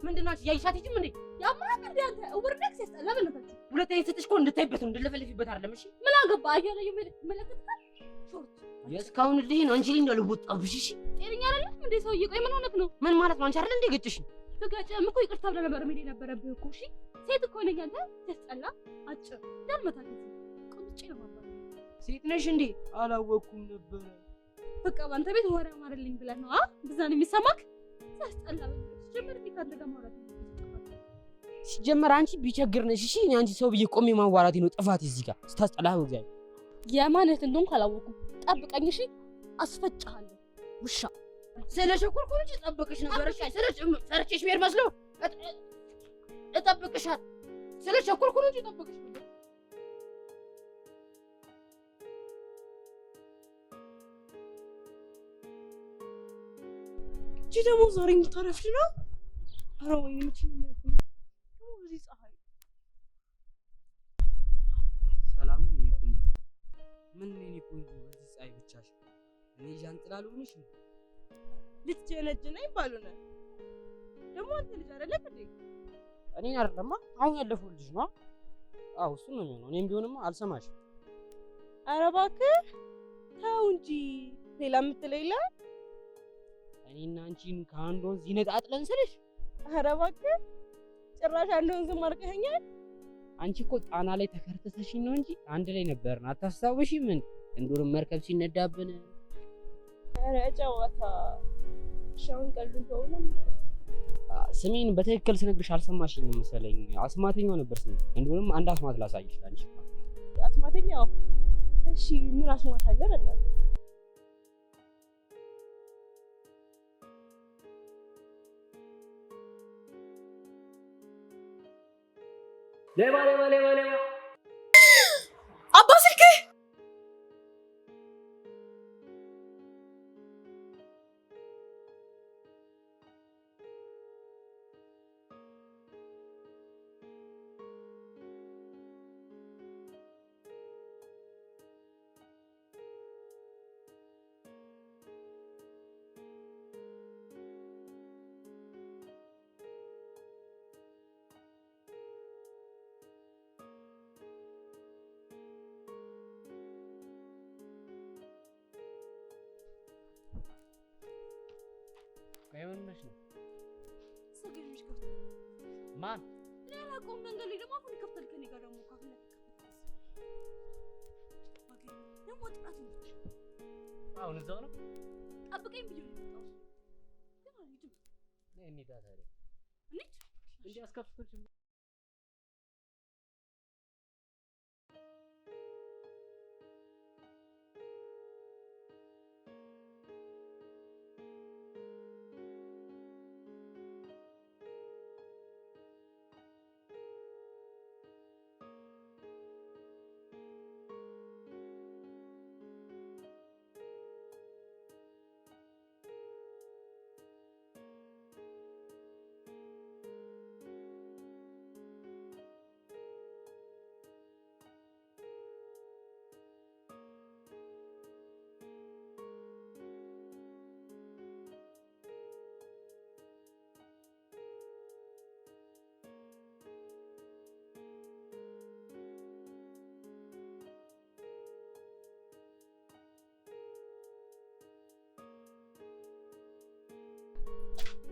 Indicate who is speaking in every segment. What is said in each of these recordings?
Speaker 1: ምንድነው ያይሻት ይጅም እንዴ
Speaker 2: ያማራክ እንዴ አንተ ወርነክ ሲያስጠላ በእናታችሁ
Speaker 1: ሁለተኛ ስትሽ እኮ እንድታይበት እንድለፈልፊበት አይደለም እሺ
Speaker 2: ምን አገባ አያለ ይመለከታል ሾርት
Speaker 1: የስካውን ልጅን አንቺ ልኝ ነው ልቦጣብሽ እሺ
Speaker 2: ጤነኛ አይደለም እንዴ ሰውዬ ቆይ ምን ሆነክ ነው
Speaker 1: ምን ማለት ነው አንቺ አይደል እንዴ ገጭሽ
Speaker 2: ተጋጨም እኮ ይቅርታ ብለህ ነበር ምን ነበረብህ እኮ እሺ ሴት እኮ ነኝ አንተ ሲያስጠላ አጭር ዳልመታክ ቁንጭ ነው ማለት
Speaker 1: ሴት ነሽ እንዴ አላወኩም ነበር
Speaker 2: በቃ ባንተ ቤት ወሬ ማረልኝ ብለህ ነው ብዛን የሚሰማክ ሲያስጠላ ጀመር ቢካንተ ጋር ማውራት
Speaker 1: ሲጀመር አንቺ ቢቸግር ነሽ እሺ እኔ አንቺ ሰው ብዬ ቆሜ ማዋራት ነው ጥፋት እዚህ ጋር ስታስጠላህ ወጋይ
Speaker 2: የማነት እንደሆነ ካላወቁ ጠብቀኝ እሺ አስፈጫለሁ ውሻ
Speaker 1: ስለሸኮልኩ ልጅ ጠብቅሽ ነበር እሺ ሰርቼሽ ቢር መስሎ እጠብቅሻል ስለሸኮልኩ ልጅ ጠብቅሽ ነበር
Speaker 2: እቺ ደግሞ ዛሬ የምታረፍሽ ነው ኧረ ወይኔ ምንድን ነው የሚያልኩት እዚህ ፀሐይ
Speaker 1: ሰላም እኔ ቆንጆ ምን እኔ ቆንጆ እዚህ ፀሐይ ብቻሽ እኔ ጃንጥላ ልሆንሽ
Speaker 2: ልትጀነጅነኝ ባሉነ ደግሞ አንተ ልጅ አይደለም እንዴ
Speaker 1: እኔ አይደለማ አሁን ያለፈው ልጅ ነው አው እሱ ነው የሚሆነው እኔም ቢሆንም አልሰማሽም
Speaker 2: ኧረ እባክህ ተው እንጂ ሌላ የምትለው የለ
Speaker 1: እኔና አንቺን ከአንድ ወንዝ ይነጣጥለን ስልሽ
Speaker 2: ኧረ እባክህ ጭራሽ አንድ ወንዝ ማርቀኸኛል
Speaker 1: አንቺ እኮ ጣና ላይ ተከርተሽኝ ነው እንጂ አንድ ላይ ነበርን አታስታውሺም ምን እንዱር መርከብ ሲነዳብን
Speaker 2: ኧረ ጨዋታ ሻውን ቀልዱን ተውና
Speaker 1: ስሜን በትክክል ስነግርሽ አልሰማሽኝም መሰለኝ አስማተኛው ነበር ስሜ እንዱርም አንድ አስማት ላሳይሽ አንቺ
Speaker 2: አስማተኛው እሺ ምን አስማት አለ በእናትህ
Speaker 1: ሌባ
Speaker 2: አባ ስልክ
Speaker 1: አይሆንሽ ነው
Speaker 2: ሰገኝሽ ከፍቶ
Speaker 1: ማን
Speaker 2: ሌላ ቆም መንገድ ላይ ደግሞ አሁን ይከፍታል ከኔ ጋር ደግሞ ካፍለ ደግሞ ጥራት ነው
Speaker 1: አሁን እዛው ነው
Speaker 2: ጠብቀኝ ብዬ ነው የመጣው ግን አልሄድም
Speaker 1: እኔ ዳታሪ እንዴ አስከፍቶሽ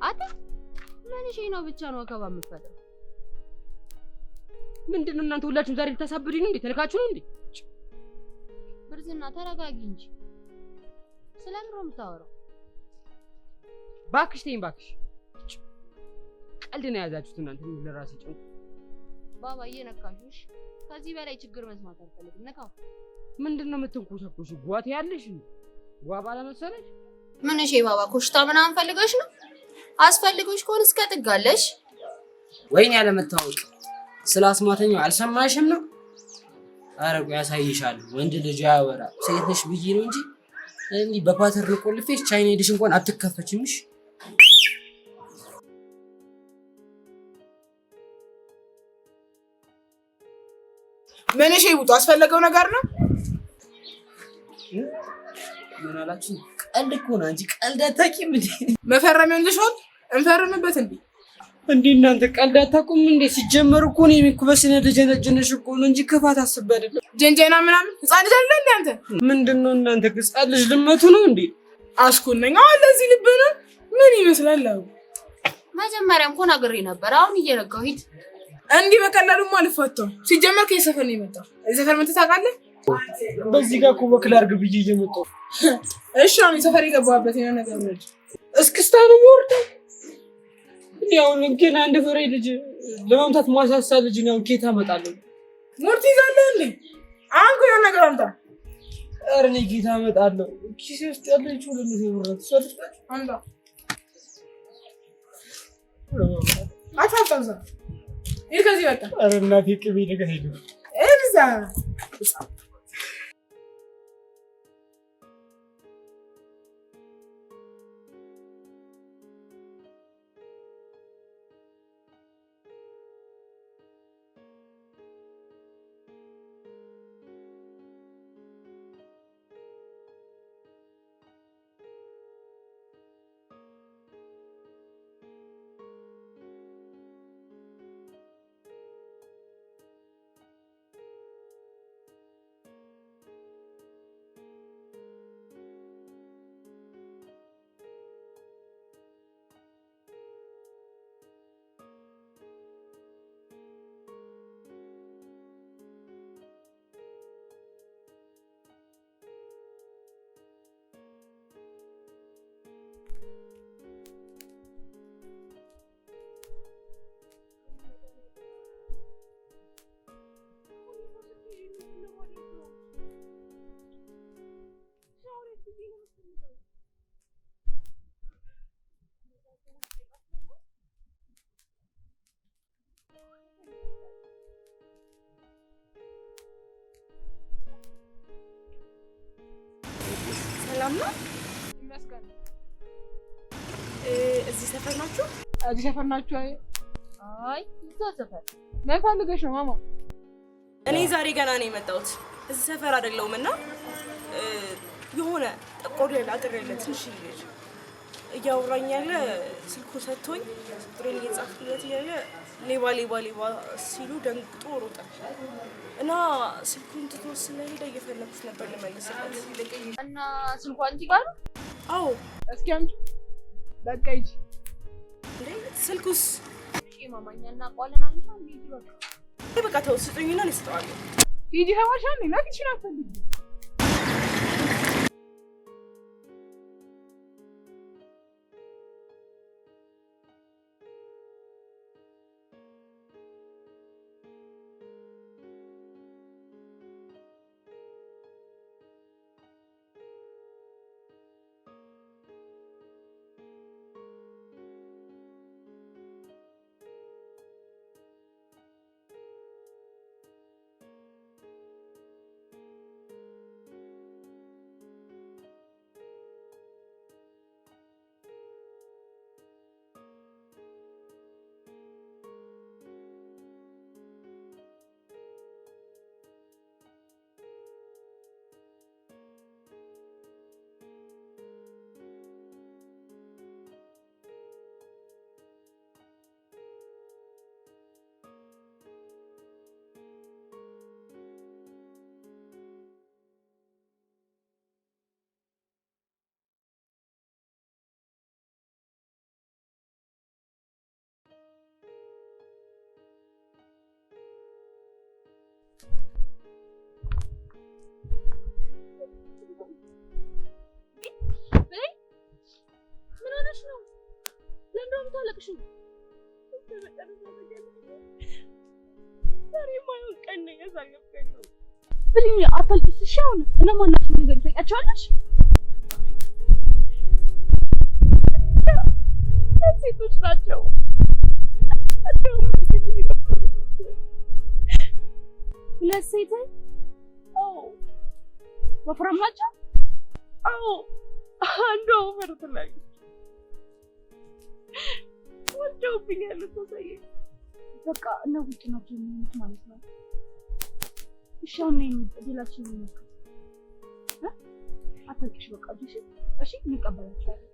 Speaker 3: አታ ማንሽ ነው ብቻ ነው አካባ የምትፈጥረው
Speaker 1: ምንድነው እናንተ ሁላችሁም ዛሬ ልታሳብዱኝ ነው እንዴ ተልካችሁ ነው እንዴ
Speaker 3: ብርዝና ተረጋጊ እንጂ ስለምን ነው የምታወራው
Speaker 1: ባክሽ ተይኝ ባክሽ ቀልድ ነው ያዛችሁት እናንተ ለራሴ ጭንቁ
Speaker 3: ባባ እየነካሽሽ ከዚህ በላይ ችግር መስማት አልፈልግም ነካው
Speaker 1: ምንድነው የምትንኩሰኩሽ ጓት ያለሽ ጓባ ለመሰለሽ
Speaker 3: ምን እሺ ባባ ኮሽታ ምናምን ፈልገሽ ነው አስፈልገሽ ከሆነ እስከ ጥጋለሽ
Speaker 1: ወይኔ ያለመታወቅ ስላስማተኛው አልሰማሽም ነው አረቁ ያሳይሻል ወንድ ልጅ ያወራ ሴት ነሽ ብዬ ነው እንጂ እንዴ በፓተርን ቆልፌሽ ቻይና ሄድሽ እንኳን አትከፈችምሽ
Speaker 4: ምን እሺ ይውጡ አስፈልገው ነገር ነው
Speaker 1: ምን አላችሁ ቀልድ እኮ ነው እንጂ ቀልድ አታውቂም እንዴ
Speaker 4: መፈረሚያውን ልሽሆን እንፈርምበት እንዴ
Speaker 1: እንዴ እናንተ ቀልድ አታውቁም እንዴ? ሲጀመር እኮ ነው የሚኩበስነ ደጀነጀነሽ እኮ ነው እንጂ ክፋት አስቤ አይደለም።
Speaker 4: ጀንጀና ምናምን ህፃን ልጅ አለ እንዴ አንተ?
Speaker 1: ምንድነው እናንተ ህፃን ልጅ ልመቱ ነው እንዴ?
Speaker 4: አስኩነኛ ለዚህ ልብና ምን ይመስላል?
Speaker 3: መጀመሪያም እኮ ነግሬ ነበር። አሁን እየረጋው ሂድ።
Speaker 4: እንዲህ በቀላሉማ አልፈታው። ሲጀመር ከሰፈር ነው የመጣው። የሰፈር ምን ታውቃለህ?
Speaker 1: በዚህ ጋር እኮ ወክል አድርግ ብዬ እየመጣሁ።
Speaker 4: እሺ አሁን የሰፈር የገባበት የሆነ ነገር ነው።
Speaker 1: እስክስታ ነው የምወርደው። ያው ግን አንድ ፍሬ ልጅ ለማምታት ማሳሳ ልጅ ነው ኬታ አመጣለሁ።
Speaker 4: ሙርት ይዛለህ እንዴ? አንኩ የሆነ ነገር አምጣ።
Speaker 1: ኧረ እኔ ኬታ አመጣለሁ። ኪሴ ውስጥ ያለው ይችላል ነው ይወራል። ሰልፍታ
Speaker 4: አምጣ። አታጣዛ። ይሄ ከዚህ ወጣ።
Speaker 1: ኧረ እናቴ ቅቤ ነገር ሄዱ።
Speaker 4: እዛ ሰላም ነው ይመስገን። እዚህ ሰፈር ናችሁ?
Speaker 5: እዚህ ሰፈር ናችሁ?
Speaker 3: አይ እዛ ሰፈር
Speaker 5: ምን ፈልገሽ ነው ማማ?
Speaker 6: እኔ ዛሬ ገና ነው የመጣሁት። እዚህ ሰፈር አይደለሁምና የሆነ ጠቆር ያለ አጥር ያለ ትንሽ ልጅ እያወራኝ ያለ ስልኩ ሰጥቶኝ ቁጥሬን እየጻፍኩለት እያለ ሌባ ሌባ ሌባ ሲሉ ደንግጦ ሮጠ እና ስልኩን ትቶ ስለሄደ እየፈለኩት ነበር ልመልስለት።
Speaker 3: እና ስልኩ አንቺ ጋር ነው?
Speaker 6: አዎ።
Speaker 5: እስኪ አምጪ። በቃ ሂጂ።
Speaker 6: እንዴ ስልኩስ?
Speaker 3: እሺ ማማኛ እና ቋለን አንተ ሂጂ በቃ።
Speaker 6: በቃ ተው ስጡኝና ልስጠዋለሁ።
Speaker 5: ሂጂ ተማሻለኝ እና ኪችን አትፈልጊ።
Speaker 2: ብልኝ አታልቅሽ። አሁን እነማን ናቸው ነገር ታውቂያቸዋለሽ? ሴቶች ናቸው። ሁለት ሴት? አዎ። ወፍራም ናቸው? አዎ። አንዷ ወፍር ትላለች። ወልደውብኛል እኮ ሰውዬ። በቃ እና ውጭ ናቸው የሚሉት ማለት ነው። እሺ አሁን ነኝ ሌላችን ነው። አታልቅሽ በቃ እሺ። እሺ እንቀበላቸዋለን።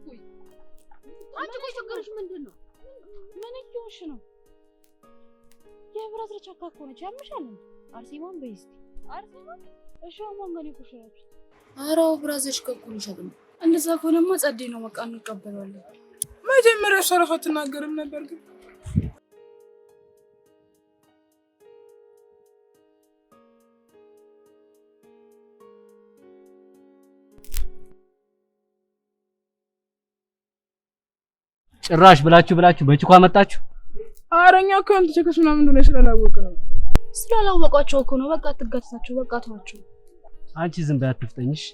Speaker 2: ቆይ አንቺ ቆይ ችግርሽ ምንድነው? ምን እየሆንሽ ነው? የብረት ረቻካ እኮ ነች ያምሻል እንዴ? አርሴማን በይስቲ አርሴማ እሺ ማን ጋር ይቆሽራችሁ?
Speaker 3: አራው ብራዘርሽ ከኩልሽ አይደል?
Speaker 2: እንደዛ ከሆነማ ጸዴ ነው በቃ እንቀበላለን።
Speaker 4: መጀመሪያ ሸረፋ አትናገርም ነበር ግን
Speaker 1: ጭራሽ ብላችሁ በጭኳ መጣችሁ።
Speaker 4: አረኛ ከንት ቸከስ ምናምን እንደሆነ ስላላወቀ ነው።
Speaker 2: ስላላወቃቸው እኮ ነው። በቃ አትጋተታቸው፣ በቃ ተዋቸው።
Speaker 1: አንቺ ዝም በይ አትፍጠኝሽ።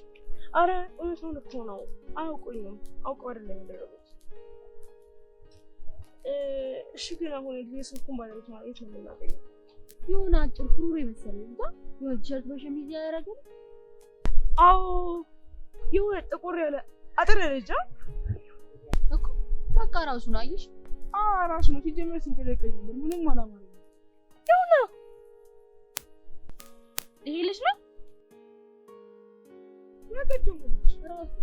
Speaker 6: አረ እውነቱን እኮ ነው። አያውቁኝም። አውቀው አይደለም ያደረጉት። እሺ ግን አሁን የስልኩን ባለቤት ማለት ነው የምናገኘው?
Speaker 2: የሆነ አጭር ፍሩር የመሰለኝ እንኳን የሆነ ቲሸርት በሸሚዝ ያደረገ
Speaker 6: አዎ፣ የሆነ ጥቁር ያለ አጥር ልጅ
Speaker 2: እኮ በቃ ራሱን አየሽ?
Speaker 4: ራሱ ነው ሲጀመር ሲንከለከል ነበር። ምንም አላማረም።
Speaker 2: የሆነ ይሄ ልጅ ነው
Speaker 4: ያገደሙ ራሱ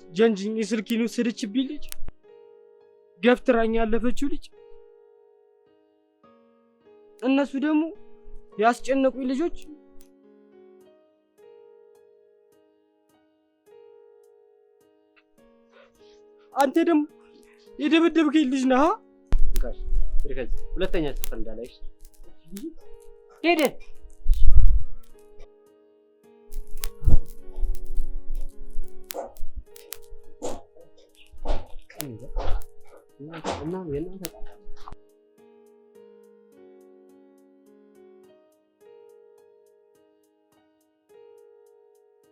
Speaker 1: ጀንጅኝ ስልኪን ወሰደችብኝ ልጅ ገፍትራኝ ያለፈችው ልጅ እነሱ ደግሞ ያስጨነቁኝ ልጆች አንተ ደግሞ የደበደብከኝ ልጅ ነህ። ጋሽ ትርከዝ ሁለተኛ ሰፈር እንዳላይሽ ሄደ እና የእናንተ